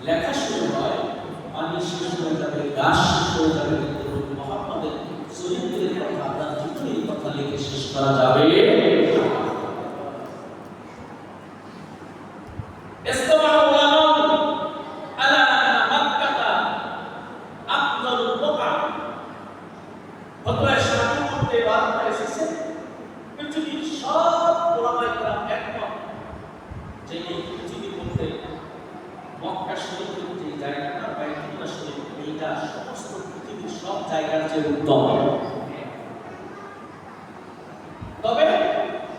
লেখা শুরু হয়, পানি শেষ হয়ে যাবে জায়গার চেয়ে উত্তম। তবে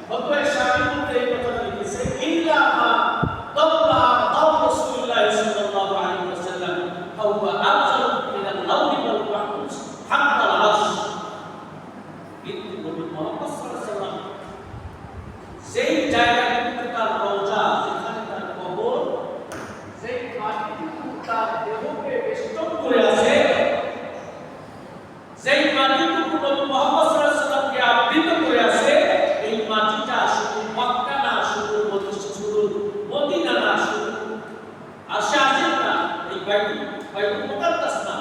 ফতোয়ায়ে শাফিঈ মধ্যে এই কথাটা লিখেছে, ইল্লা মা তাল্লা আও রাসূলুল্লাহ সাল্লাল্লাহু আলাইহি ওয়াসাল্লাম হুয়া আফজাল মিনাল লাওহি ওয়াল মাহফুজ হাত্তা আল আরশ। কিন্তু নবী মুহাম্মদ সাল্লাল্লাহু আলাইহি ওয়াসাল্লাম সেই জায়গাটিতে তার রওজা, যেখানে তার কবর, সেই মাটিটুকু তার দেহকে বেষ্টন করে আছে, সেই মাটিটুকু নবী মুহাম্মদ সাল্লাল্লাহু আলাইহি ওয়াসাল্লামকে আবৃত করে আছে। এই মাটিটা শুধু মক্কা না, শুধু মদিনা না, শুধু আরশে আজিম না, এই বাইতুল মুকাদ্দাস না,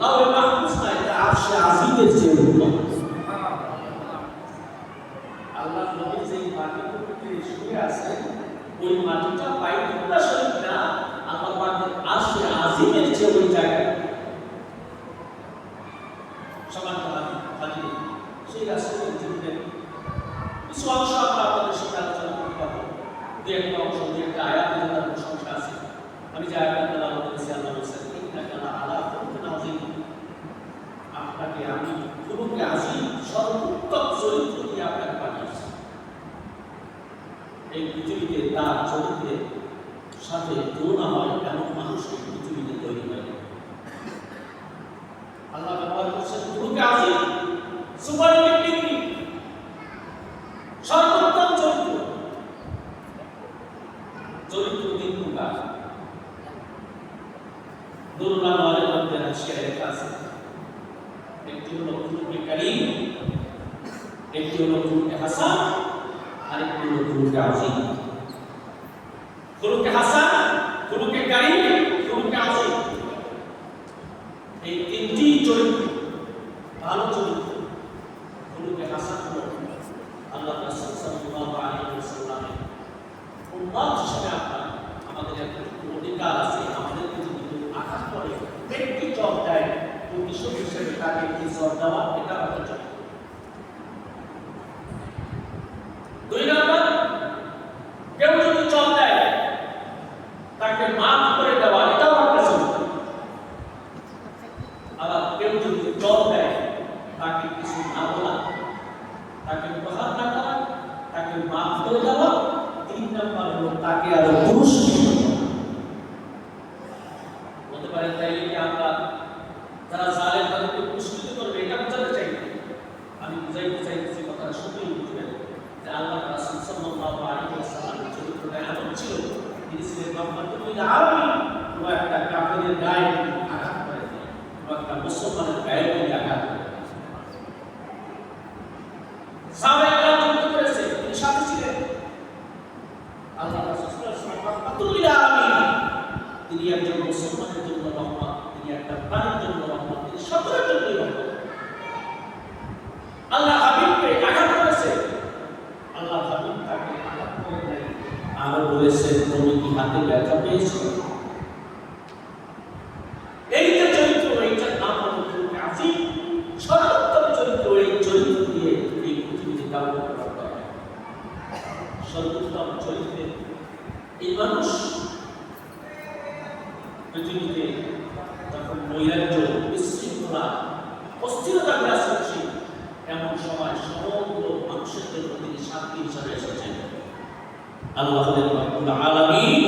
লাওহে মাহফুজ না, এটা আরশে আজিমের চেয়ে উত্তম। আল্লাহ নবী যেই মাটিটুকুতে শুয়ে আছেন, ওই মাটিটা বাইতুল্লাহ শরীফ না, আল্লাহ পাকের আরশে আজিমের চেয়ে ওই জায়গা সমান হাজির। সেই রাসূলের জীবনের কিছু অংশ আমরা আপনাদের সাথে আলোচনা করতে পারবো। দু একটা অংশ, দু একটা আয়াতে তার প্রশংসা আছে। আমি যে আয়াতটা তেলাওয়াত করেছি, আল্লাহ বলেছেন, ইন্নাকা লাআলা খুলুকিন আযীম, আপনাকে আমি খুলুকে আযীম, সর্বোত্তম চরিত্র দিয়ে আপনাকে পাঠিয়েছি। এই পৃথিবীতে তার চরিত্রের সাথে তুলনা হয় এমন মানুষ এই পৃথিবীতে তৈরি হয়। আল্লাহ ব্যবহার করছেন খুলুকে আযীম, সুপারলেটিভ ডিগ্রি, সর্বোত্তম চরিত্র। চরিত্র তিন প্রকার। নুরুল আনোয়ারের মধ্যে হাসিয়া লেখা আছে, একটি হলো খুলুকে কারীম, একটি হলো খুলুকে হাসান, আর একটি হলো খুলুকে আযীম। খুলুকে হাসান, খুলুকে কারীম, খুলুকে আযীম, এই তিনটি চরিত্র ভালো চরিত্র। খুলুকে হাসান হলো আল্লাহ রাসূল সাল্লাল্লাহু আলাইহি ওয়াসাল্লামের উম্মত হিসেবে আমাদের একটা অধিকার আছে। আমাদেরকে যদি আঘাত করে, ব্যক্তি জব দেয়, প্রতিশোধ হিসেবে তাকে কি জব দেওয়া, এটা আমাদের চরিত্র। দুই নম্বর, কেউ যদি জব দেয়, তাকে মাফ করে দেওয়া, এটাও একটা চরিত্র। আবার কেউ যদি জব দেয়, তাকে কিছু না বলা, তাকে প্রহার না করা, তাকে মাফ করে দেওয়া। তিন নম্বর হলো তাকে আরো পুরস্কৃত হতে পারে। তাই আমরা যারা জালেম তাদেরকে পুরস্কৃত করবে, এটা বোঝাতে চাই। আমি বুঝাইতে চাইতেছি, কথাটা শুনলেই বুঝবেন যে আল্লাহ রাসূল সাল্লাল্লাহু আলাইহি ওয়াসাল্লামের চরিত্রটা এমন ছিল, তিনি ছিলেন রহমাতুল লিল আলামিন। কোনো একটা কাফেরের গায়ে আঘাত করে দেয়, কোনো একটা মুসলমানের গায়ে আঘাত করে দেয়। সাহাবায়ে যুদ্ধ করেছে, তিনি সাথে ছিলেন। আল্লাহ রাসূল সাল্লাল্লাহু আলাইহি ওয়াসাল্লাম রহমাতুল লিল আলামিন, তিনি একজন মুসলমানের জন্য রহমত, তিনি একটা প্রাণীর জন্য রহমত, তিনি সকলের জন্য রহমত। আল্লাহ হাবিবকে আঘাত করেছে, আল্লাহ হাবিব তাকে আঘাত করে নাই, আরো বলেছে, তুমি কি হাতে ব্যথা পেয়েছো? এই যে চরিত্র, এইটার নাম হলো খুলুকে আযীম, সর্বোত্তম চরিত্র। এই চরিত্র দিয়ে এই পৃথিবীতে কাউকে করতে হয়। সর্বোত্তম চরিত্রের এই মানুষ পৃথিবীতে যখন নৈরাজ্য, বিশৃঙ্খলা, অস্থিরতা বিরাজ করছে, এমন সময় সমগ্র মানুষের জন্য তিনি শান্তি হিসাবে এসেছেন। আল্লাহ হলেন রব্বুল আলামিন,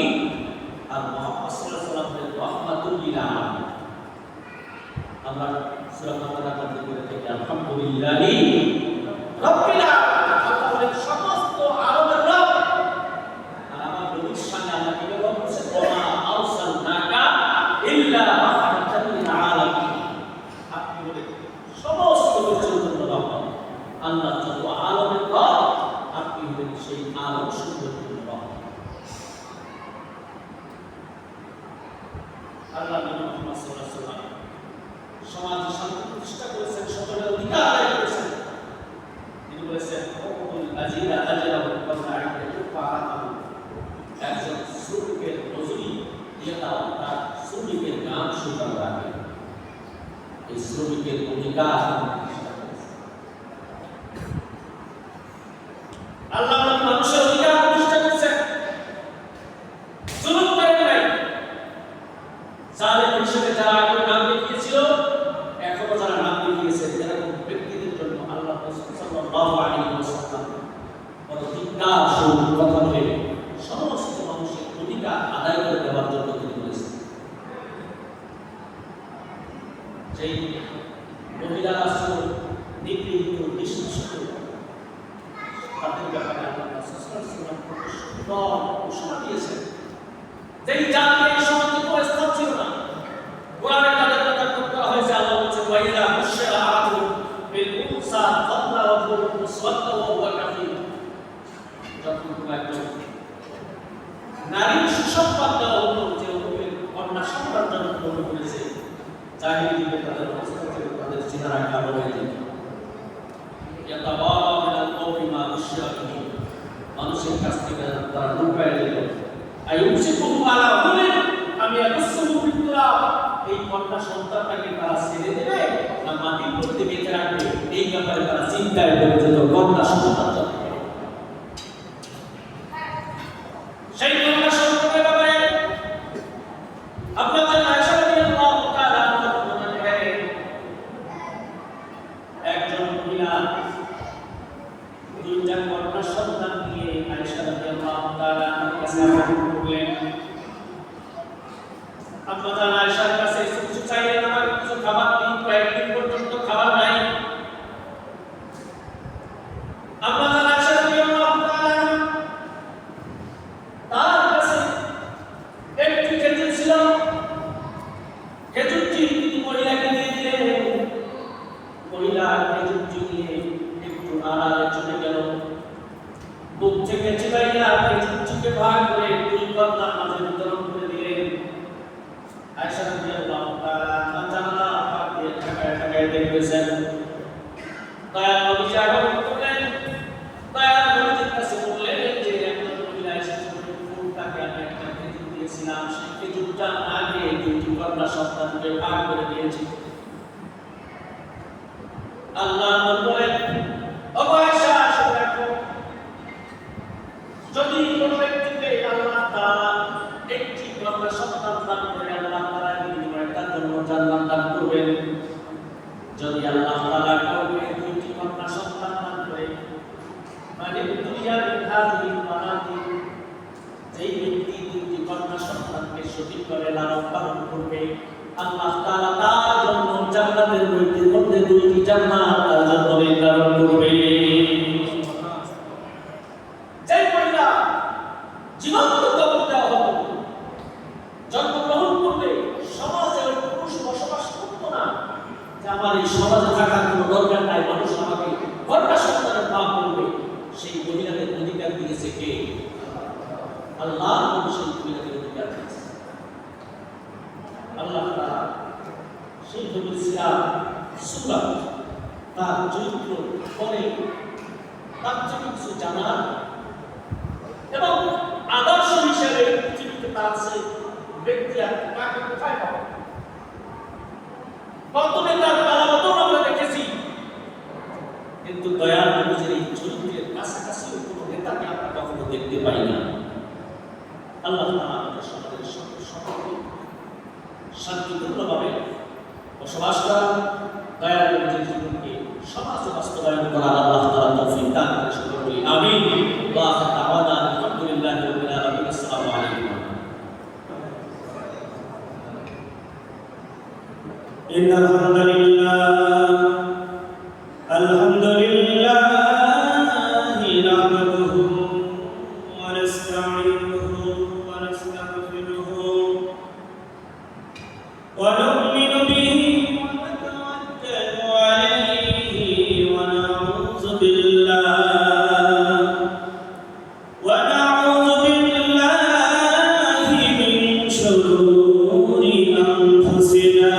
আর মুহাম্মদ সাল্লাল্লাহু আলাইহি ওয়াসাল্লাম হলেন রাহমাতুল লিল আলামিন। আমরা সূরা বাকারা পড়তে করে থেকে আলহামদুলিল্লাহি রাব্বিল আলামিন, আল্লাহ হলেন সমস্ত আরবের রব। আর আমার নবীর সামনে আল্লাহ কি বলছেন, ওয়া আরসালনাকা ইল্লা রাহমাতাল লিল আলামিন। আপনি হলেন সমস্ত কিছুর জন্য রহমত। আল্লাহ যত আলমের রব, আপনি হলেন সেই আলম সমূহের জন্য রহমত। আল্লাহ নবী মুহাম্মদ সাল্লাল্লাহু আলাইহি ওয়াসাল্লাম সমাজে শান্তি প্রতিষ্ঠা করেছেন, সকলের অধিকার আদায় করেছেন। তিনি বলেছেন, ওকুল আজিরা আজরাহু ওয়া আইয়াতু ফাআতাহু, একজন শ্রমিকের মজুরি দিয়ে দাও, তার শ্রমিকের গান শুনতে রাখে। এই শ্রমিকের অধিকার আল্লাহ মানুষের অধিকার প্রতিষ্ঠা করেছেন, জুলুম করেন নাই। জালেম হিসেবে যারা আগে নাম দেখিয়েছিল, এখনো যারা নাম দিয়েছেন এরকম ব্যক্তিদের জন্য আল্লাহ রাসূল সাল্লাল্লাহু আলাইহি ওয়াসাল্লাম অধিকার শুরু কথা বলে সমস্ত মানুষের অধিকার আদায় করে দেওয়ার জন্য তিনি বলেছেন। যেই মহিলারা ছিল নিপীড়িত নিষ্পেষিত তাদের ব্যাপারে আল্লাহ রাসূল সাল্লাল্লাহু আলাইহি ওয়াসাল্লাম ঘোষণা দিয়েছেন। যেই জাতির এই সমাজে কোনো স্থান ছিল না, কোরআনে তাদের কথা করা হয়েছে। আল্লাহ বলেছেন ওয়াইলা বুশরা আহাদুহুম বিল উনসা যাল্লা ওয়াজহুহু মুসওয়াদ্দা ওয়া হুয়া কাফীর। যখন কোনো একজন নারী সুসংবাদ দেওয়া হলো যে ওকে কন্যা সন্তান জন্ম করেছে, জাহিলি যুগে তাদের অবস্থা ছিল তাদের চেহারা কালো হয়ে যেত। ইয়াতাওয়ারা মিনাল কওমি মা বুশরা বিহি, মানুষের কাছ থেকে তারা লুকায় যেত। আইয়ুমসিকুহু আলা হুলিন আম ইয়াদুসসুহু ফিত তুরাব, এই কন্যা সন্তানটাকে তারা ছেড়ে দেবে না মাটির মধ্যে বেঁধে রাখবে, এই ব্যাপারে তারা চিন্তায় পড়ে যেত। কন্যা সন্তান সেই কন্যা সন্তানের ব্যাপারে আপনাদের আয়েশা রাদিয়াল্লাহু তাআলা বর্ণনা করেন, একজন মহিলা দুইটা কন্যা সন্তান নিয়ে আয়েশা রাদিয়াল্লাহু তাআলা কাছে আসলেন। আপনাদের আয়েশার কাছে কিছু চাইলেন, আমার কিছু খাবার দিন, কয়েকদিন পর্যন্ত খাবার নাই। আপনাদের আয়েশা রাদিয়াল্লাহু তাআলা তার কাছে একটি খেজুর ছিল, খেজুরটি তিনি মহিলাকে দিয়ে দিলেন। মহিলা খেজুরটি নিয়ে একটু আড়ালে চলে গেল, বুক থেকে চিবাইয়া খেজুরটিকে ভাগ করে দুই কন্যার মাঝে বিতরণ করে দিলেন। আয়েশা রাদিয়াল্লাহু তাআলা জানালা পাক দিয়ে তাকায় দেখতেছেন। দয়াল নবী আগমন করলেন, দয়াল নবীর কাছে বললেন যে একজন মহিলা এসেছে, ফুলটাকে আমি একটা খেজুর দিয়েছিলাম, সেই খেজুরটা আগে দুইটি কন্যা সন্তানকে ভাগ করে দিয়েছি। আল্লাহ বলেন, ও আয়েশা শুনে রাখো, যদি কোনো ব্যক্তিকে আল্লাহ তাআলা একটি কন্যা সন্তান দান করে আল্লাহ তাআলা বিনিময়ে তার জন্য জান্নাত দান করবেন। যদি আল্লাহ তাআলা কাউকে দুইটি কন্যা সন্তান দান করে, মানে দুনিয়ার হাজির মানাতি, যেই ব্যক্তি দুইটি কন্যা সন্তানকে সঠিকভাবে লালন পালন করবে, আল্লাহ তাআলা তার জন্য জান্নাতের মধ্যে দুইটি জান্নাত তার জন্য নির্ধারণ করবে। যে মহিলা জীবন্ত কবর দেওয়া হবে, জন্মগ্রহণ করবে, সমাজে ওই পুরুষ বসবাস করতো না, যে আমার এই সমাজে থাকার কোনো দরকার নাই, মানুষ আমাকে কন্যা সন্তানের পাপ করবে, সেই মহিলাদের অধিকার দিয়েছে কে? আল্লাহ সেই মহিলাদের অধিকার দিয়েছে আল্লাহ তাআলা। সেই নবীর সিরাত সূরা তার চরিত্র পরে তার থেকে কিছু জানার এবং আদর্শ হিসেবে পৃথিবীতে তার সে ব্যক্তি আর কাকে কোথায় পাবো? কত নেতার তালাবতও আমরা দেখেছি, কিন্তু দয়াল নবীর এই চরিত্রের কাছাকাছি কোনো নেতাকে আমরা কখনো দেখতে পাই না। আল্লাহ তাআলা আমাদের সমাজের সকলকে শান্তিপূর্ণভাবে বসবাস করা, দয়াল নবীর জীবনকে সমাজে বাস্তবায়ন করা আল্লাহ তাআলা তৌফিক দান করে। সকলে বলি আমিন। ওয়া তাআলা আলহামদুলিল্লাহি রাব্বিল আলামিন। আসসালামু আলাইকুম। ইন্নাল হামদুলিল্লাহ আলহামদুলিল্লাহি নাহমাদুহু ওয়া নাস্তাঈনুহু ওয়া নাস্তাগফিরুহু ওয়া নু'মিnu বিহি ওয়া নাতাওয়াক্কালু আলাইহি ওয়া না'উযু বিল্লাহি মিন শুরুরি আনফুসিনা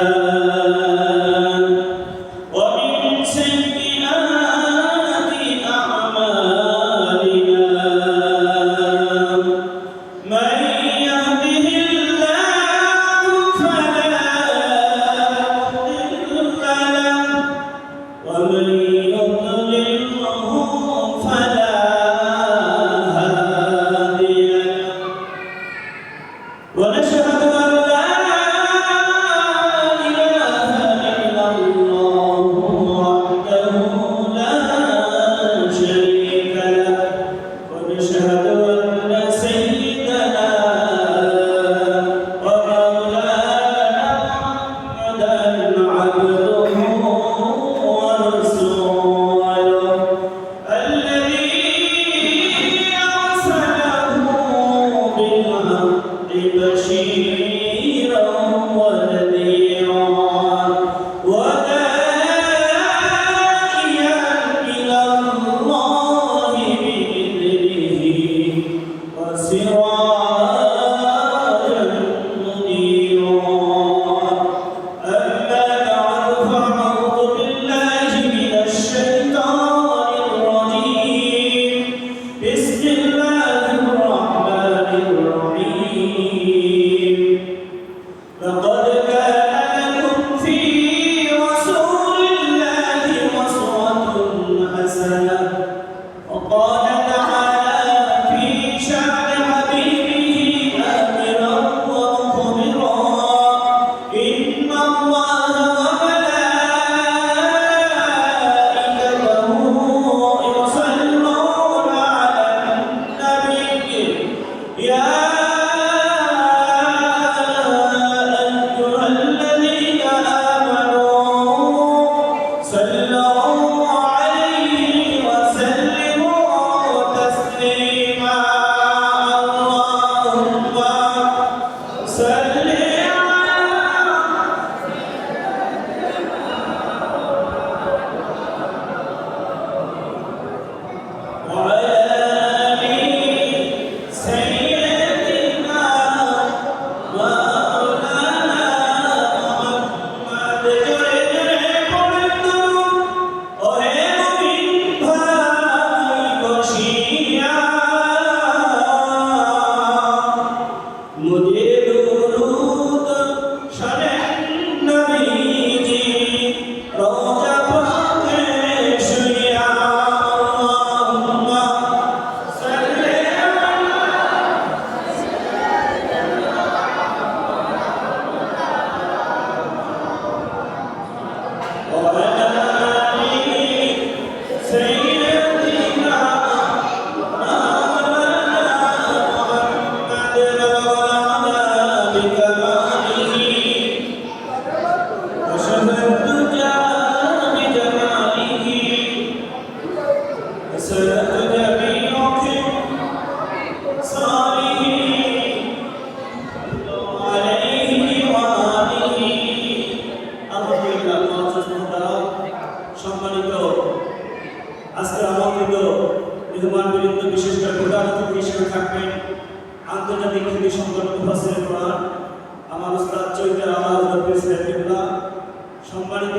সম্মানিত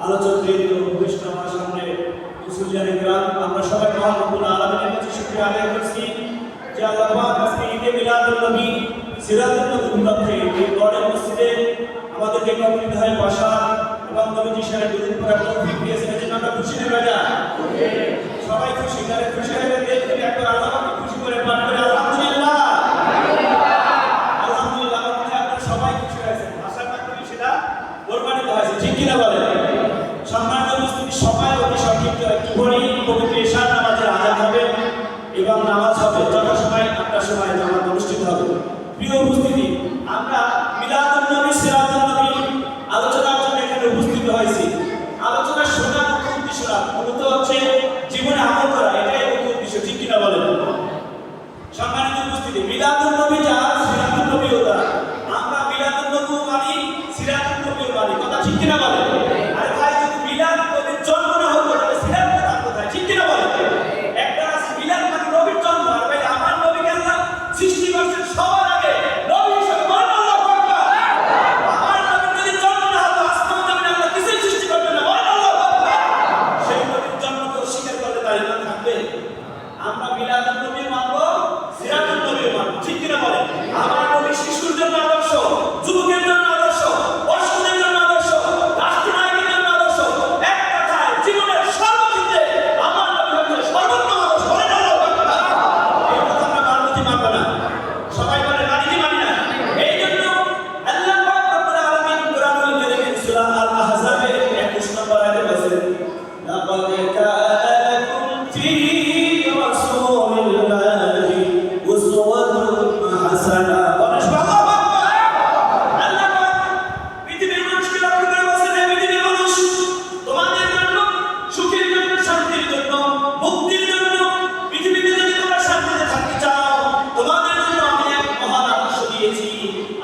আলোচকবৃন্দ, উপবিষ্ট আমার সামনে মুসলিয়ানে গ্রাম, আমরা সবাই মহান রব্বুল আলামিনের কাছে শুকরিয়া আদায় করছি যে আল্লাহ পাক আজকে ঈদে মিলাদুন নবী সিরাতুন নবী উপলক্ষে এই বড় মসজিদে আমাদেরকে একত্রিত হয়ে বসা এবং নবীজি সাহেব দুদিন পরে তৌফিক দিয়েছেন, এজন্য আমরা খুশি হয়ে যা সবাই খুশি, তাহলে খুশি হয়ে দেখ থেকে একবার আল্লাহকে খুশি করে পাঠ করে আলহামদুলিল্লাহ। আলহামদুলিল্লাহ, আপনারা সবাই খুশি হয়েছেন, আশা করি সেটা প্রমাণিত হয়েছে, ঠিক কিনা বলেন? সম্মানিত উপস্থিতি, সবাই অতি সঠিক কিভাবে পবিত্র ঈশার নামাজের আযান হবে এবং নামাজ হবে যথাসময় 8টার সময় জামাত অনুষ্ঠিত হবে। প্রিয় উপস্থিতি, আমরা মিলাদুন নবী সিরাতুন নবী আলোচনার জন্য এখানে উপস্থিত হয়েছি। আলোচনা শোনার মুখ্য উদ্দেশ্য মূলত হচ্ছে জীবনে আমল করা, এটাই মুখ্য উদ্দেশ্য, ঠিক কিনা বলেন? সম্মানিত উপস্থিতি, মিলাদুন নবী যা সিরাতুন নবীও তা। আমরা মিলাদুন নবী মানি, সিরাতুন নবীও মানি, কথা ঠিক কিনা বলেন? আরে ভাই, যদি মিলাদ নবীর জন্ম না হতো তাহলে সিরাত কথা কোথায়, ঠিক কিনা বলেন? একটা আছে মিলাদ মানে নবীর জন্ম, আর ভাই আমার নবীকে আল্লাহ সৃষ্টি করেছেন সবার আগে নবী হিসেবে। আল্লাহু আকবার। আমার নবীর যদি জন্ম না হতো আসমান জমিনে আল্লাহ কিছুই সৃষ্টি করতেন না। আল্লাহু আকবার। সেই নবীর জন্মকে অস্বীকার করলে তার ঈমান থাকবে? আমরা মিলাদুন নবী মানব, সিরাতুন নবী মানব, ঠিক কিনা বলেন? আমার নবী শিশুর জন্য আদর্শ, যুবকের জন্য আদর্শ, বয়স্কদের জন্য আদর্শ, রাষ্ট্রনায়কের জন্য আদর্শ। এক কথায় জীবনের সর্বক্ষেত্রে আমার নবী হচ্ছে সর্বোত্তম আদর্শ। বলেন আল্লাহু আকবার। এই কথা আমরা মানব কি মানব না? সবাই বলে মানি কি মানি না? এই জন্য আল্লাহ পাক রব্বুল আলামিন কোরআনুল কারীমের সূরা আল আহজাবের 21 নম্বর আয়াতে বলেন, লাকাদ কানা লাকুম ফী রাসূলিল্লাহি উসওয়াতুন হাসানাহ।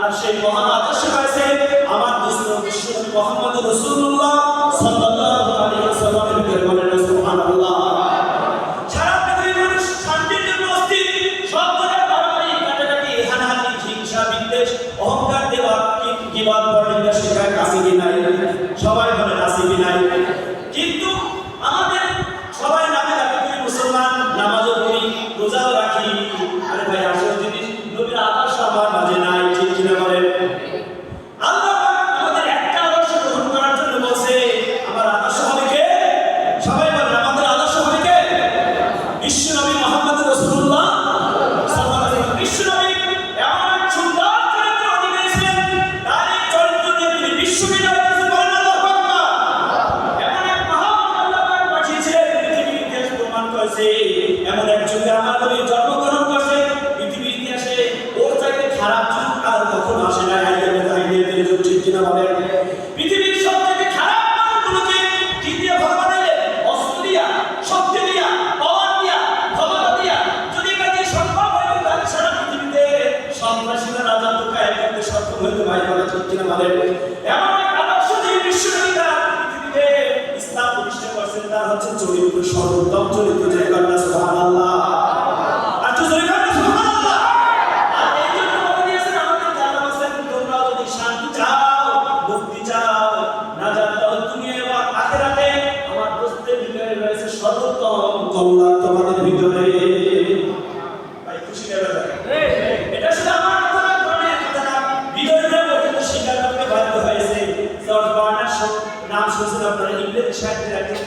আর সেই মহান আদর্শ হয়েছে আমার দোস্ত বিশ্বনবী মুহাম্মদ রাসূলুল্লাহ সাল্লাল্লাহু আলাইহি ওয়াসাল্লামের ভিতরে। বলেন সুবহানাল্লাহ। সারা পৃথিবীর মানুষ শান্তির জন্য অস্থির, সব ধরনের মারামারি, কাটাকাটি, হানাহানি, হিংসা, বিদ্বেষ, অহংকার দেওয়া, কিবাদ পরনিন্দা শেখার কাছে কি নাই? সবাই বলেন আছে কি নাই? কিন্তু আমাদের সবাই নামে দাবি করি মুসলমান, নামাজও পড়ি, রোজাও রাখি। আরে ভাই, আসল জিনিস নবীর আদর্শ আমার মাঝে নাই, ঠিক কিনা বলেন? আল্লাহ পাক আমাদের একটা আদর্শ গ্রহণ করার জন্য বলছে। আমার আদর্শ হবে কে? সবাই বলেন আমাদের আদর্শ হবে কে? বিশ্বনবী মুহাম্মদ রাসূলুল্লাহ সাল্লাল্লাহু আলাইহি ওয়াসাল্লাম। বিশ্বনবী এমন এক সুন্দর চরিত্রের অধিকারী ছিলেন, তার এই চরিত্র দিয়ে তিনি বিশ্ববিজয় করেছেন। বলেন আল্লাহু আকবার। এমন এক মহান আল্লাহ পাক পাঠিয়েছিলেন, পৃথিবীর ইতিহাস প্রমাণ করেছে এমন এক যুগে আমার নবী জন্মগ্রহণ করছে। পৃথিবীর ইতিহাসে ওর চাইতে খারাপ যুগ আর কখনো আসে না। হাইয়াতের যুগ, ঠিক কিনা বলেন? পৃথিবীর সবথেকে খারাপ মানুষগুলোকে জিতিয়ে ভগবানের অস্ত্র দিয়া, শক্তি দিয়া, পাওয়ার দিয়া, ক্ষমতা দিয়া যদি এটা দিয়ে সম্ভব হয় তাহলে সারা পৃথিবীতে সন্ত্রাসীরা রাজত্ব কায়েম করতে সক্ষম হইতে ভাই বলে, ঠিক কিনা বলেন? এমন এক আদর্শ যে বিশ্বনবী তার পৃথিবীতে ইসলাম প্রতিষ্ঠা করছেন, তার হচ্ছে চরিত্র, সর্বোত্তম চরিত্র। যে কন্যা সুবহানাল্লাহ। আর তো জয় কন্যা সুবহানাল্লাহ। আর এই জন্য বলে দিয়েছেন আমাদের জানা বলেন, তোমরা যদি শান্তি চাও, মুক্তি চাও, নাজাত চাও দুনিয়া এবং আখিরাতে, আমার দোস্তের ভিতরে রয়েছে সর্বোত্তম কল্যাণ তোমাদের ভিতরে। ভাই খুশি নেবে না? এটা শুধু আমার কথা না, কোরআনের কথা না, বিরোধীরা পর্যন্ত স্বীকার করতে বাধ্য হয়েছে। জর্জ বার্নার্ড নাম শুনছেন আপনারা, ইংরেজি সাহিত্যের একজন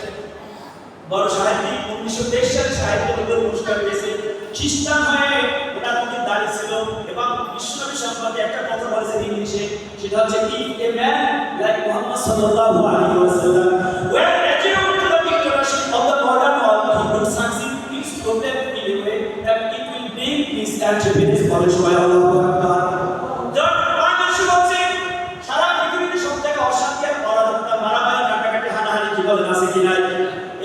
বড় সাহিত্যিক। 1923 সালে সাহিত্য নোবেল পুরস্কার পেয়েছে। খ্রিস্টান হয়ে ওনার মধ্যে দাঁড়িয়ে ছিল এবং বিশ্বনবী সম্পর্কে একটা কথা বলেছেন ইংলিশে, সেটা হচ্ছে if a man like Muhammad সাল্লাল্লাহু আলাইহি ওয়াসাল্লাম were attitude to the dictatorship of the modern world, he will succeed in his problem in a way that it will bring peace and happiness. বলে সবাই আল্লাহু আকবার। জর্জ বার্নার্ড বলছেন সারা পৃথিবীতে সব জায়গায় অশান্তি আর অরাজকতা, মারামারি, কাটাকাটি, হানাহানি, কি বলেন আছে কি নাই?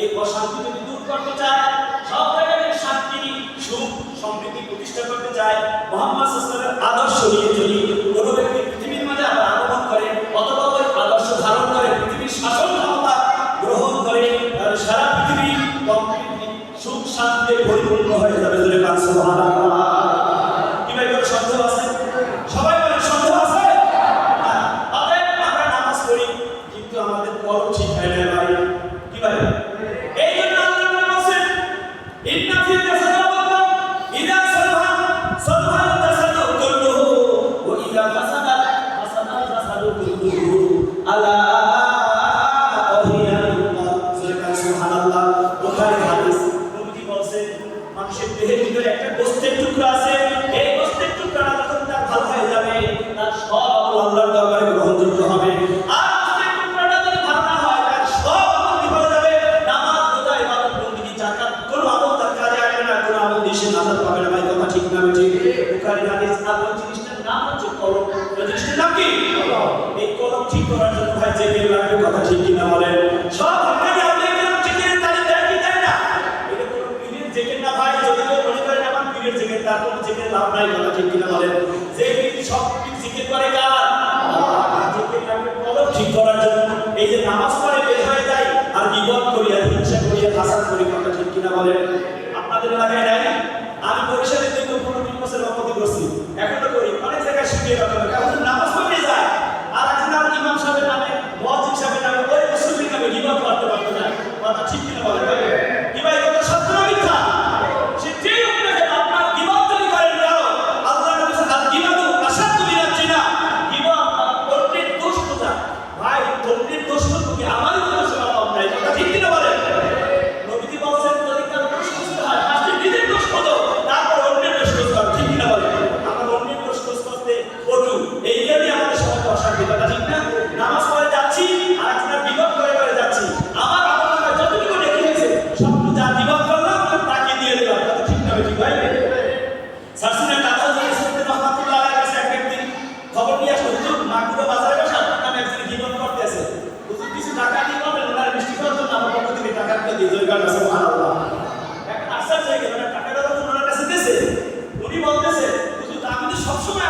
এই অশান্তি যদি দূর করতে চায়, সব জায়গায় শান্তি, সুখ, সমৃদ্ধি প্রতিষ্ঠা করতে চায়, মুহাম্মদ সাল্লাল্লাহু আলাইহি ওয়াসাল্লামের আদর্শ নিয়ে যদি কোনো ব্যক্তি পৃথিবীর মাঝে আবার আগমন করে অথবা ওই আদর্শ ধারণ করে পৃথিবীর শাসন ক্ষমতা গ্রহণ করে, তাহলে সারা পৃথিবী কমপ্লিটলি সুখ শান্তিতে পরিপূর্ণ হয়ে যাবে। জোরে বলেন সুবহানাল্লাহ। কি ভাই কোনো সন্দেহ আছে? সবাই বলেন সন্দেহ আছে? অতএব আমরা নামাজ পড়ি, কিন্তু আলা ওহিয়াল সুবহানাল্লাহ। বুখারী হাদিস, নবীজি বলেন মানুষের দেহের ভিতরে একটা গোশতের টুকরা আছে, এই গোশতের টুকরাটা যখন তার ভালো হয়ে যাবে তার সব আমল আল্লাহর দরবারে গ্রহণযোগ্য হবে। আর গোশতের টুকরাটা যদি ভালো না হয় তার সব আমল বিফলে যাবে। নামাজ, রোজা, ইবাদত, বন্দেগী, যাকাত কোনো আমল তার কাজে আসবে না, কোনো আমল দিয়ে নাজাত পাবে না। ভাই কথা ঠিক না ঠিক? বুখারী হাদিস। আর ওই জিনিসটার নাম হচ্ছে কলম। ওই জিনিসটার নাম কি? এই কলম ঠিক করার জন্য ভাই জিকির লাগবে, কথা ঠিক কি না বলেন? সব হাক্কানি আউলিয়া কেরাম জিকিরের তালিম দেয় কি দেয় না? এটা কোনো পীরের জিকির না ভাই। যদি কেউ মনে করেন আমার পীরের জিকির, তার কোনো জিকির লাভ নাই, কথা ঠিক কি না বলেন? যে পীর সব পীর জিকির করে কার? আল্লাহ। জিকির লাগবে কলম ঠিক করার জন্য। এই যে নামাজ পড়ে বের হয়ে যায় আর গীবত করি আর হিংসা করি আর হাসাদ করি, কথা ঠিক কি না বলেন? আপনাদের এলাকায় নাই? আমি বরিশালে দীর্ঘ 15 বছর রহমতি করছি, এখনো করি, অনেক জায়গায় শিখিয়ে রাখা। কারণ নামাজ পড়তে যায় আর একজন ইমাম সাহেবের নামে, মুয়াজ্জিন সাহেবের নামে, ওই মুসল্লির নামে গীবত করতে পারতো না, কথা ঠিক কিনা বলেন? কি ভাই কথা সত্য না মিথ্যা? সে যেই হোক না কেন, আপনার গীবত যদি করেন কারো, আল্লাহ নবী বলেছেন আল গীবাতু আশাদ্দু মিনাজ জিনা। গীবত অন্যের দোষ খোঁজা। ভাই অন্যের দোষ খুঁজবো কি? আমারই তো দোষের অভাব নাই, কথা ঠিক কিনা বলেন? নবীজি বলেছেন যদি কারো দোষ খুঁজতে হয় ফার্স্টে নিজের দোষ খোঁজো, তারপর অন্যের দোষ খুঁজতে হবে, ঠিক কিনা বলেন? আমরা অন্যের দোষ খুঁজতে ওঠু, এইখানেই আমাদের সমাজে অশান্তি, কথা ঠিক না? নামাজ পড়ে যাচ্ছি আর একটা বিপদ করে করে যাচ্ছি, আমার আমলনামায় যতটুকু নেকি হয়েছে সবটুকু যা বিপদ করলাম তাকে দিয়ে দিলাম, কথা ঠিক না ঠিক ভাই? সারসিনা কাঁথা জমি সত্যি রহমাতুল্লাহ আলাইহির কাছে এক ব্যক্তি খবর নিয়ে আসলো, হুজুর মাগুরা বাজারে বসে আপনার নামে একজন গীবত করতেছে, হুজুর কিছু টাকা দিয়ে বলবেন ওনার মিষ্টি খাওয়ার জন্য আমার পক্ষ থেকে টাকা দিয়ে জয় গান আছে, সুবহানাল্লাহ। একটা আশ্চর্য হয়ে গেল, টাকাটা যখন ওনার কাছে দিয়েছে উনি বলতেছে হুজুর আমি তো সবসময়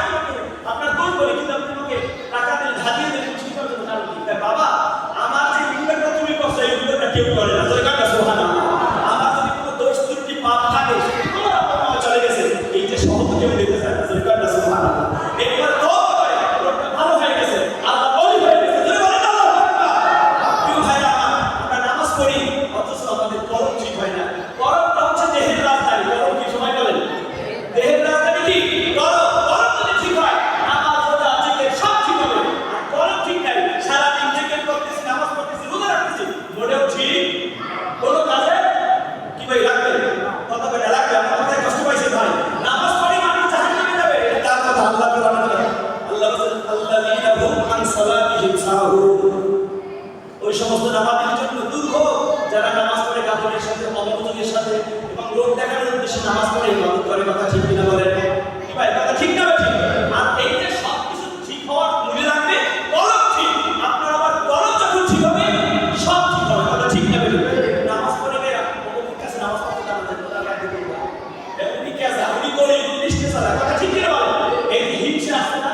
আপনার দোষ বলি, কিন্তু আপনি আমাকে টাকা দিয়ে ঢালিয়ে দিলেন মিষ্টি খাওয়ার জন্য, কারণ কি? বাবা আমার যে ইবাদতটা তুমি করছো এই ইবাদতটা কেউ করে না, জয় গান আছে, সুবহানাল্লাহ। আমার যদি কোনো দোষ ত্রুটি পাপ থাকে সেটা তোমার আপনার নামে চলে গেছে, এই যে সহজ কেউ দিতে চায় না, জয় গান আছে, সুবহানাল্লাহ। একবার তওবা করে লোকটা ভালো হয়ে গেছে, আল্লাহ ওলি হয়ে গেছে, জয় বলেন আল্লাহু আকবার। প্রিয় ভাইরা আমার, আমরা নামাজ পড়ি অথচ আমাদের কলম ঠিক হয় না। কলমটা হচ্ছে দেহের রাজধানী, কলম কি সবাই বলেন? দেহের রাজধানী কি? কলম। কলম যদি ঠিক হয় নামাজ, রোজা, জিকির সব ঠিক হবে। আর কলম ঠিক নাই, সারাদিন জিকির করতেছি, নামাজ পড়তেছি, রোজা রাখতেছি, মোটেও ঠিক কোনো কাজে কি ভাই লাগবে? কথা বলে লাগবে? আমার কথায় কষ্ট পাইছে ভাই? নামাজ পড়ি মানুষ জাহান্নামে যাবে, এটা তার কথা, আল্লাহ কোরআনে বলেন। আল্লাহ বলেন আল্লাযীনা হুম আন সালাতিহিম সাহুন। ওই সমস্ত নামাজের জন্য দূর হোক যারা নামাজ পড়ে গাফলের সাথে, অমনোযোগের সাথে এবং লোক দেখানোর উদ্দেশ্যে নামাজ পড়ে ইবাদত করে, কথা ঠিক কিনা বলেন? কি ভাই কথা ঠিক না ঠিক? আর এই যে সব কিছু ঠিক হওয়ার মূলে রাখবে কলম ঠিক। আপনার আবার কলম যখন ঠিক হবে সব ঠিক হবে, কথা ঠিক না ঠিক? নামাজ পড়ে গিয়ে অমুকের কাছে নামাজ পড়তে যাবেন, তার আগে বলবা উনি কে আছে, উনি করি লিস্টে চলা, কথা ঠিক কিনা বলেন? এই হিংসা আসছে না?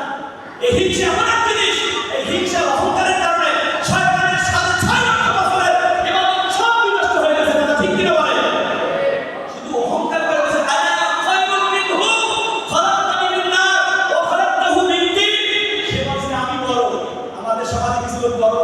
এই হিংসা এমন এক জিনিস, এই হিংসা অহংকারের কারণে শয়তানের সাথে 6 লক্ষ বছরের ইবাদত সব বিনষ্ট হয়ে গেছে, কথা ঠিক কিনা বলেন? শুধু অহংকার করে বসে আনা খায়রুম মিনহু খলাকতানি মিন নার ওয়া খলাকতাহু মিন তিন। সে বলছে আমি বড়। আমাদের সমাজে কিছু লোক বড়